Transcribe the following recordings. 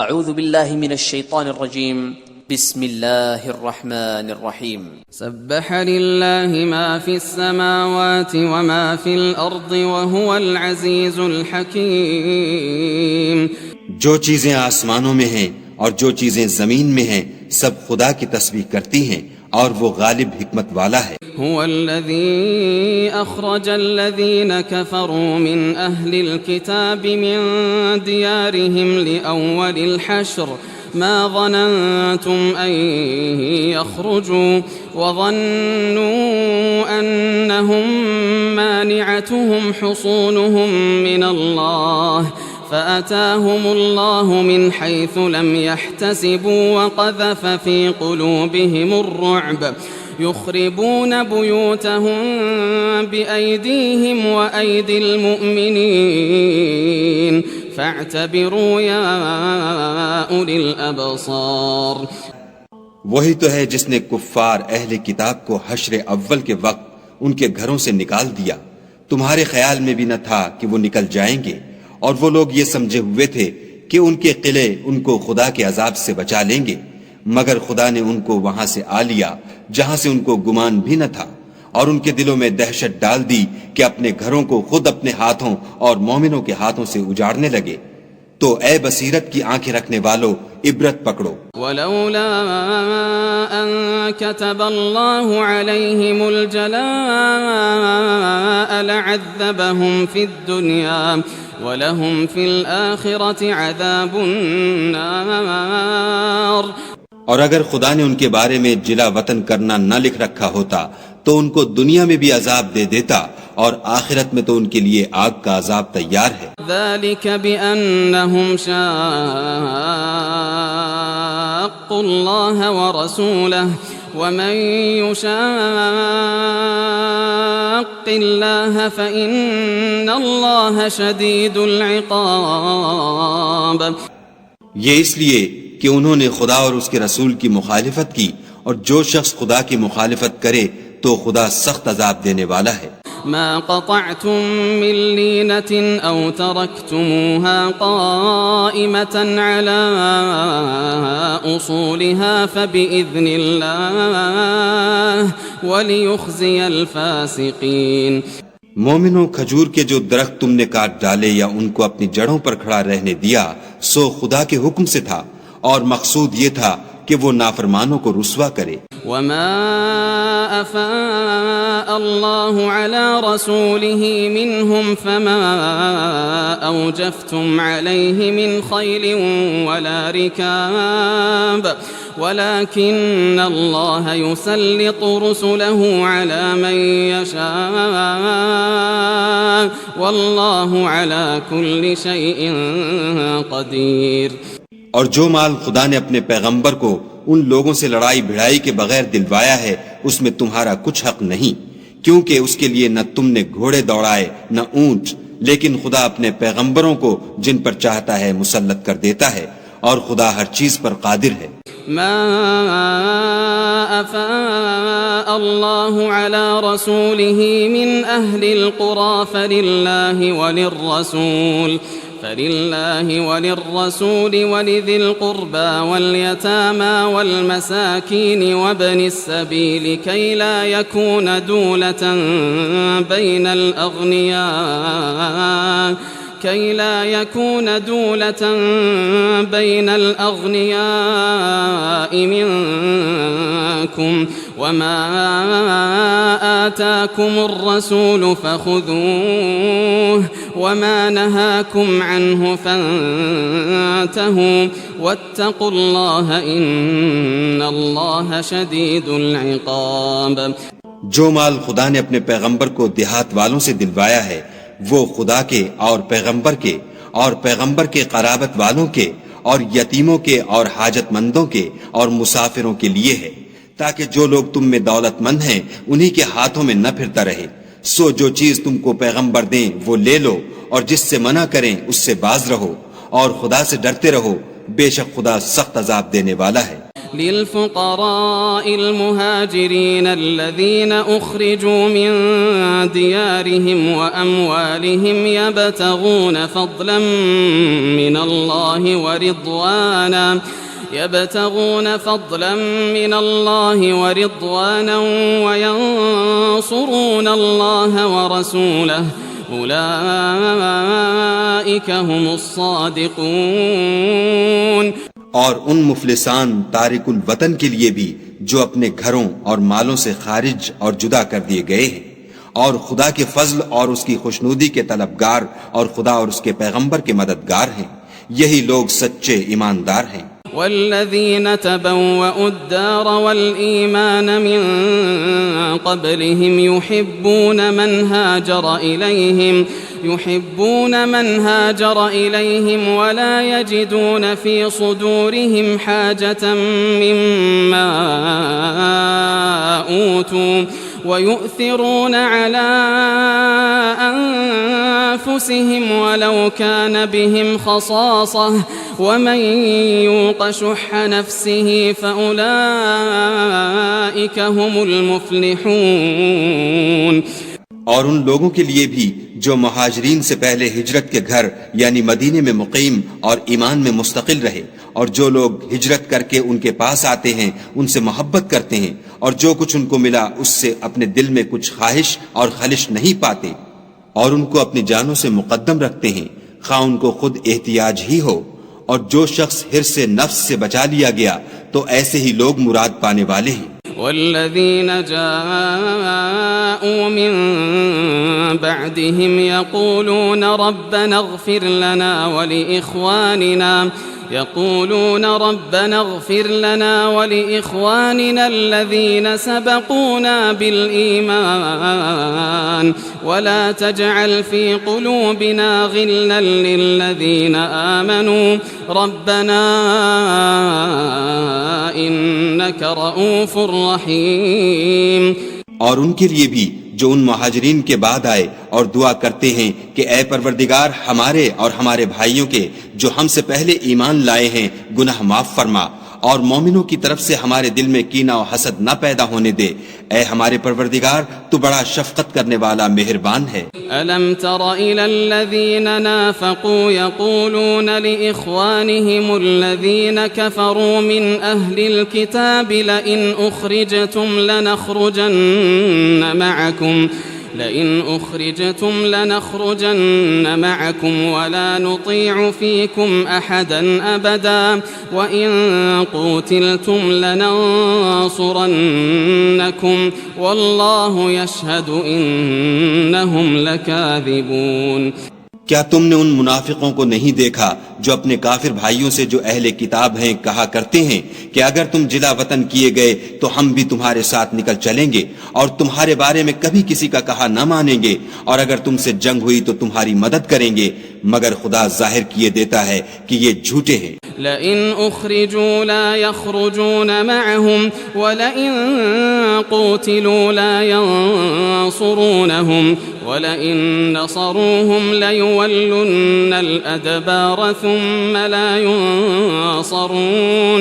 اعوذ باللہ من الشیطان الرجیم بسم اللہ الرحمن الرحیم سبح للہ ما فی السماوات وما فی الارض وهو العزیز الحکیم. جو چیزیں آسمانوں میں ہیں اور جو چیزیں زمین میں ہیں سب خدا کی تسبیح کرتی ہیں اور وہ غالب حکمت والا ہے. هو الذي أخرج الذين كفروا من أهل الكتاب من ديارهم لأول الحشر ما ظننتم أن يخرجوا وظنوا أنهم مانعتهم حصونهم من الله فأتاهم الله من حيث لم يحتسبوا وقذف في قلوبهم الرعب يخربون بيوتهم بأيديهم وأيدي المؤمنين فاعتبروا يا أولي الأبصار. وہی تو ہے جس نے کفار اہل کتاب کو حشر اول کے وقت ان کے گھروں سے نکال دیا. تمہارے خیال میں بھی نہ تھا کہ وہ نکل جائیں گے، اور وہ لوگ یہ سمجھے ہوئے تھے کہ ان کے قلعے ان کو خدا کے عذاب سے بچا لیں گے، مگر خدا نے ان کو وہاں سے آ لیا جہاں سے ان کو گمان بھی نہ تھا، اور ان کے دلوں میں دہشت ڈال دی کہ اپنے گھروں کو خود اپنے ہاتھوں اور مومنوں کے ہاتھوں سے اجاڑنے لگے. تو اے بصیرت کی آنکھیں رکھنے والو عبرت پکڑو. ولولا ان كتب الله عليهم الجلاء لعذبهم في الدنيا وَلَهُمْ فِي الْآخِرَةِ عَذَابُ النَّارِ. اور اگر خدا نے ان کے بارے میں جلا وطن کرنا نہ لکھ رکھا ہوتا تو ان کو دنیا میں بھی عذاب دے دیتا، اور آخرت میں تو ان کے لیے آگ کا عذاب تیار ہے. ذَلِكَ بِأَنَّهُمْ شَاقُّوا اللَّهَ وَرَسُولَهُ وَمَن يُشَاقِّ اللَّهَ فَإِنَّ اللَّهَ شَدِيدُ الْعِقَابِ. یہ اس لیے کہ انہوں نے خدا اور اس کے رسول کی مخالفت کی، اور جو شخص خدا کی مخالفت کرے تو خدا سخت عذاب دینے والا ہے. ما قطعتم من لينة أو تركتموها قائمة على أصولها فبإذن الله وليخزي الفاسقين. مومنوں، کھجور کے جو درخت تم نے کاٹ ڈالے یا ان کو اپنی جڑوں پر کھڑا رہنے دیا سو خدا کے حکم سے تھا، اور مقصود یہ تھا کہ وہ نافرمانوں کو رسوا کرے. وما أفاء الله على رسوله منهم فما أوجفتم عليه من خيل ولا ركاب ولكن الله يسلط رسله على من يشاء والله على كل شيء قدير. اور جو مال خدا نے اپنے پیغمبر کو ان لوگوں سے لڑائی بھڑائی کے بغیر دلوایا ہے اس میں تمہارا کچھ حق نہیں، کیونکہ اس کے لیے نہ تم نے گھوڑے دوڑائے نہ اونٹ، لیکن خدا اپنے پیغمبروں کو جن پر چاہتا ہے مسلط کر دیتا ہے، اور خدا ہر چیز پر قادر ہے. ما أفاء الله على رسوله من أهل القرى فلله وللرسول ولذي القربى واليتامى والمساكين وابن السبيل كي لا يكون دولة بين الأغنياء منكم وما آتاكم الرسول فخذوه وما نهاكم عنه فانتهوا واتقوا الله إن الله شديد العقاب. جو مال خدا نے اپنے پیغمبر کو دیہات والوں سے دلوایا ہے وہ خدا کے اور پیغمبر کے قرابت والوں کے اور یتیموں کے اور حاجت مندوں کے اور مسافروں کے لیے ہے، تاکہ جو لوگ تم میں دولت مند ہیں انہی کے ہاتھوں میں نہ پھرتا رہے. سو جو چیز تم کو پیغمبر دیں وہ لے لو، اور جس سے منع کریں اس سے باز رہو، اور خدا سے ڈرتے رہو، بے شک خدا سخت عذاب دینے والا ہے. للفقراء المهاجرين الذين أخرجوا من ديارهم وأموالهم يبتغون فضلا من الله ورضوانا وينصرون الله ورسوله أولئك هم الصادقون۔ اور ان مفلسان تارک الوطن کے لیے بھی جو اپنے گھروں اور مالوں سے خارج اور جدا کر دیے گئے ہیں اور خدا کے فضل اور اس کی خوشنودی کے طلبگار اور خدا اور اس کے پیغمبر کے مددگار ہیں، یہی لوگ سچے ایماندار ہیں۔ والذين تبوأوا الدار والإيمان من قبلهم يحبون من هاجر إليهم ولا يجدون في صدورهم حاجة مما أوتوا ويؤثرون على أنفسهم ولو كان بهم خصاصة ومن يوق شح نفسه فأولئك هم المفلحون۔ اور ان لوگوں کے لیے بھی جو مہاجرین سے پہلے ہجرت کے گھر یعنی مدینے میں مقیم اور ایمان میں مستقل رہے، اور جو لوگ ہجرت کر کے ان کے پاس آتے ہیں ان سے محبت کرتے ہیں اور جو کچھ ان کو ملا اس سے اپنے دل میں کچھ خواہش اور خلش نہیں پاتے، اور ان کو اپنی جانوں سے مقدم رکھتے ہیں خواہ ان کو خود احتیاج ہی ہو، اور جو شخص حرص نفس سے بچا لیا گیا تو ایسے ہی لوگ مراد پانے والے ہیں۔ والذين جاءوا من بعدهم يقولون ربنا اغفر لنا ولإخواننا الذين سبقونا بالإيمان ولا تجعل في قلوبنا غلا للذين آمنوا ربنا إنك رؤوف رحيم۔ اور ان کے لیے بھی جو ان مہاجرین کے بعد آئے اور دعا کرتے ہیں کہ اے پروردگار ہمارے اور ہمارے بھائیوں کے جو ہم سے پہلے ایمان لائے ہیں گناہ معاف فرما، اور مومنوں کی طرف سے ہمارے دل میں کینہ و حسد نہ پیدا ہونے دے، اے ہمارے پروردگار تو بڑا شفقت کرنے والا مہربان ہے۔ ألم تر إلى الذين نافقوا يقولون لإخوانهم الذين كفروا من أهل الكتاب لئن أخرجتم لنخرجن معكم ولا نطيع فيكم أحدا أبدا وإن قوتلتم لننصرنكم والله يشهد إنهم لكاذبون۔ کیا تم نے ان منافقوں کو نہیں دیکھا جو اپنے کافر بھائیوں سے جو اہل کتاب ہیں کہا کرتے ہیں کہ اگر تم جلا وطن کیے گئے تو ہم بھی تمہارے ساتھ نکل چلیں گے اور تمہارے بارے میں کبھی کسی کا کہا نہ مانیں گے، اور اگر تم سے جنگ ہوئی تو تمہاری مدد کریں گے، مگر خدا ظاہر کیے دیتا ہے کہ یہ جھوٹے ہیں۔ لئن أخرجوا لا يخرجون معهم ولئن قوتلوا لا ينصرونهم ولئن نصروهم ليولن الأدبار ثم لا ينصرون۔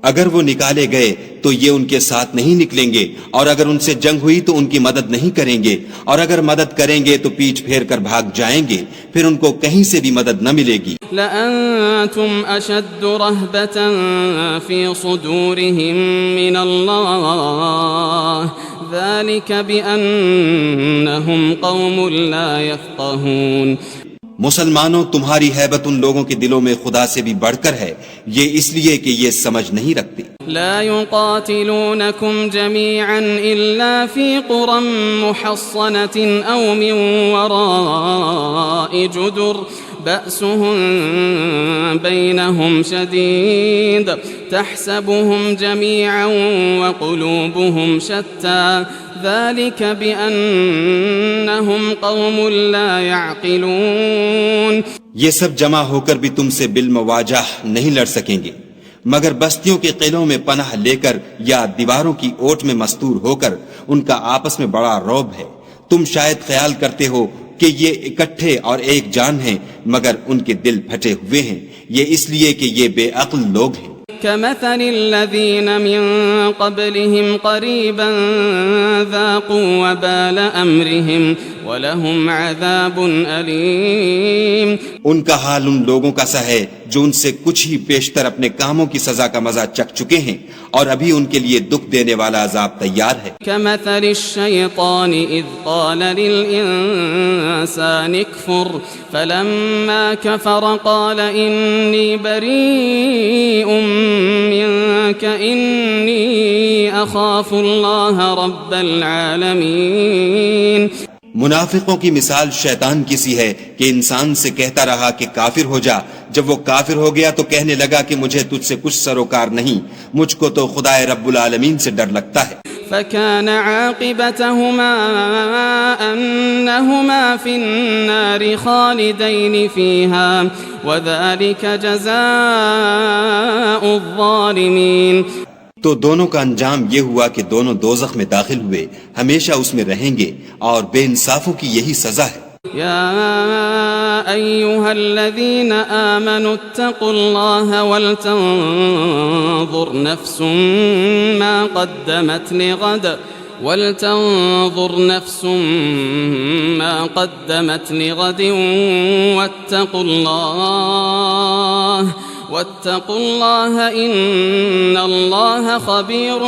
اگر وہ نکالے گئے تو یہ ان کے ساتھ نہیں نکلیں گے، اور اگر ان سے جنگ ہوئی تو ان کی مدد نہیں کریں گے، اور اگر مدد کریں گے تو پیچھ پھیر کر بھاگ جائیں گے، پھر ان کو کہیں سے بھی مدد نہ ملے گی۔ لأنتم أشد رهبة في صدورهم من الله ذلك بأنهم قوم لا يفقهون۔ مسلمانوں تمہاری ہیبت ان لوگوں کے دلوں میں خدا سے بھی بڑھ کر ہے، یہ اس لیے کہ یہ سمجھ نہیں رکھتے۔ لا يقاتلونكم جميعا إلا في قرى محصنة أو من وراء جدر بأسهم بينهم شديد تحسبهم جميعا وقلوبهم شتى ذلك بأنهم قوم لا يعقلون۔ یہ سب جمع ہو کر بھی تم سے بالمواجہ نہیں لڑ سکیں گے، مگر بستیوں کے قلعوں میں پناہ لے کر یا دیواروں کی اوٹ میں مستور ہو کر ان کا آپس میں بڑا رعب ہے۔ تم شاید خیال کرتے ہو کہ یہ اکٹھے اور ایک جان ہیں، مگر ان کے دل پھٹے ہوئے ہیں، یہ اس لیے کہ یہ بے عقل لوگ ہیں۔ كمثل الذين من قبلهم قريبا ذاقوا وبال أمرهم وَلَهُمْ عَذَابٌ أَلِيمٌ. ان کا حال ان لوگوں کا سا ہے جو ان سے کچھ ہی پیشتر اپنے کاموں کی سزا کا مزہ چکھ چکے ہیں اور ابھی ان کے لیے دکھ دینے والا عذاب تیار ہے. كَمَثَلِ الشَّيْطَانِ إِذْ قَالَ لِلْإِنسَانِ اكْفُرْ فَلَمَّا كَفَرَ قَالَ إِنِّي بَرِيءٌ مِّنكَ إِنِّي أَخَافُ اللَّهَ رَبَّ الْعَالَمِينَ. منافقوں کی مثال شیطان کی سی ہے کہ انسان سے کہتا رہا کہ کافر ہو جا. جب وہ کافر ہو گیا تو کہنے لگا کہ مجھے تجھ سے کچھ سروکار نہیں، مجھ کو تو خدا رب العالمین سے ڈر لگتا ہے. فكان عاقبتهما أنهما في النار خالدين فيها وذلك جزاء الظالمين. تو دونوں کا انجام یہ ہوا کہ دونوں دوزخ میں داخل ہوئے، ہمیشہ اس میں رہیں گے، اور بے انصافوں کی یہی سزا ہے. يا أيها الذين آمنوا اتقوا الله ولتنظر نفس ما قدمت لغد واتقوا الله إن الله خبير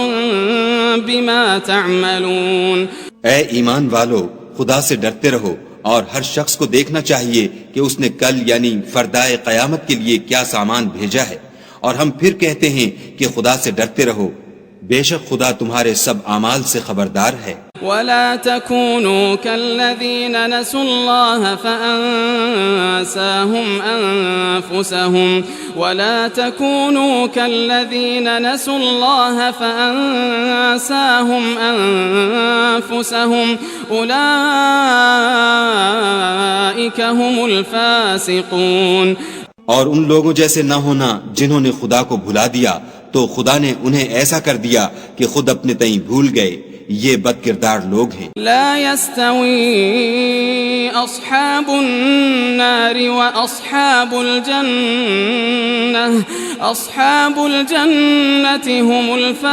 بما تعملون. اے ایمان والو، خدا سے ڈرتے رہو، اور ہر شخص کو دیکھنا چاہیے کہ اس نے کل یعنی فردائے قیامت کے لیے کیا سامان بھیجا ہے. اور ہم پھر کہتے ہیں کہ خدا سے ڈرتے رہو، بے شک خدا تمہارے سب اعمال سے خبردار ہے. ولا تكونوا كالذين نسوا الله فأنساهم أنفسهم ولا تكونوا كالذين نسوا الله فأنساهم أنفسهم أولئك هم الفاسقون. اور ان لوگوں جیسے نہ ہونا جنہوں نے خدا کو بھلا دیا تو خدا نے انہیں ایسا کر دیا کہ خود اپنے تئیں بھول گئے. یہ بد کردار لوگ ہیں. لا يستوي أصحاب النار وأصحاب الجنة أصحاب الجنة هم الفائزون.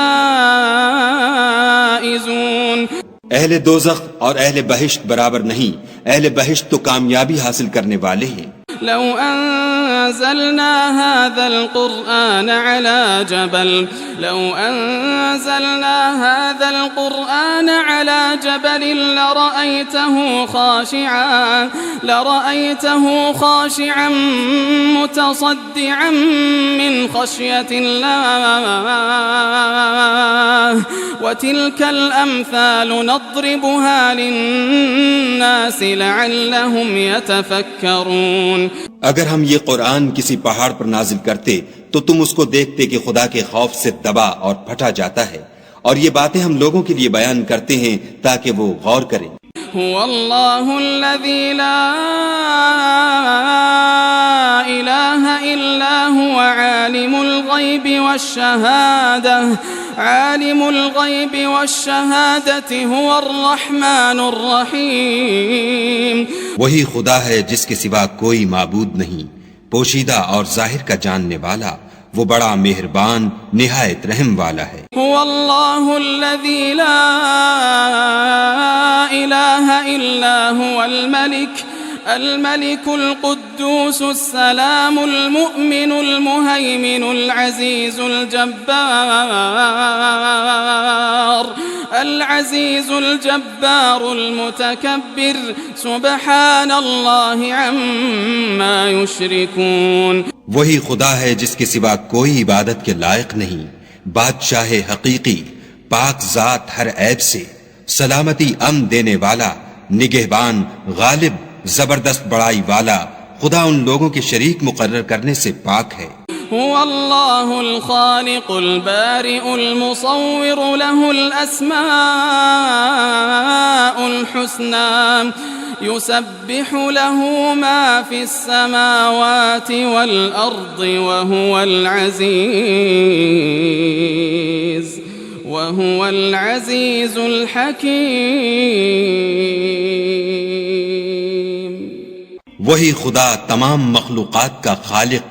اہل دوزخ اور اہل بہشت برابر نہیں، اہل بہشت تو کامیابی حاصل کرنے والے ہیں. لو أنزلنا هذا القرآن على جبل لرأيته خاشعا متصدعا من خشية الله وتلك الأمثال نضربها للناس لعلهم يتفكرون. اگر ہم یہ قرآن کسی پہاڑ پر نازل کرتے تو تم اس کو دیکھتے کہ خدا کے خوف سے دبا اور پھٹا جاتا ہے، اور یہ باتیں ہم لوگوں کے لیے بیان کرتے ہیں تاکہ وہ غور کریں. هو اللہ الذی لا الہ الا هو عالم الغیب والشہادة هو الرحمن الرحیم. وہی خدا ہے جس کے سوا کوئی معبود نہیں، پوشیدہ اور ظاہر کا جاننے والا، وہ بڑا مہربان نہایت رحم والا ہے. هو اللہ الذی لا الہ الا هو الملك القدوس السلام المؤمن المهيمن العزيز الجبار المتكبر سبحان الله عما يشركون. وہی خدا ہے جس کے سوا کوئی عبادت کے لائق نہیں، بادشاہ حقیقی، پاک ذات ہر عیب سے، سلامتی امن دینے والا، نگہبان، غالب، زبردست بڑائی والا. خدا ان لوگوں کے شریک مقرر کرنے سے پاک ہے. هو اللہ الخالق البارئ المصور له الاسماء الحسنى يسبح له ما في السماوات والأرض وهو العزيز الحكيم. وہی خدا تمام مخلوقات کا خالق،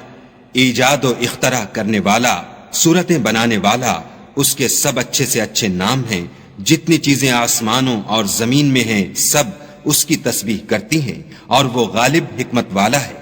ایجاد و اختراع کرنے والا، صورتیں بنانے والا، اس کے سب اچھے سے اچھے نام ہیں، جتنی چیزیں آسمانوں اور زمین میں ہیں سب اس کی تسبیح کرتی ہیں، اور وہ غالب حکمت والا ہے۔